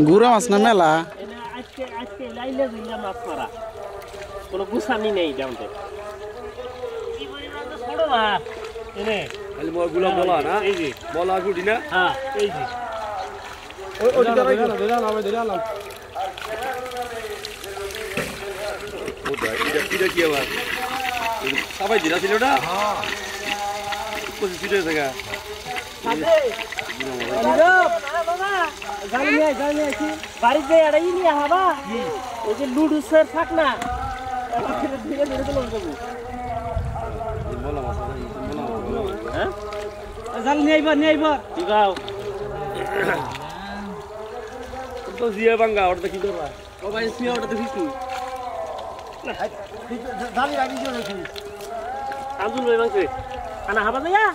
গুড়া মাছ না মেলা আজকে আজকে লাইলে দিলা মাছ মারা কোনো গুছানি নেই দামতে কি পরিমাণ তো ছোট মাছ এনে খালি গুলা বলা না এই যে বলা গুটি না হ্যাঁ এই যে ওই ধরে না আমি ধরে আনলাম ও দা এটা কি আবার সবাই দিরা ছিল না হ্যাঁ কোন সিটে জায়গা বাড়িতে এড়াই নিয়ে হাবা ওই যে লুডুসের থাক না ধীরে ধীরে চলে যাবো হ্যাঁ জাল নিয়ে আইবা ঠিক আছে তো জিয়া বাঙ্গা ওটা কি করবা ও ভাই সিয়া ওটা দেখিস তুই জাল লাগি দিও নাকি আন্দুল ভাই মাংস আনা হাবা যায়া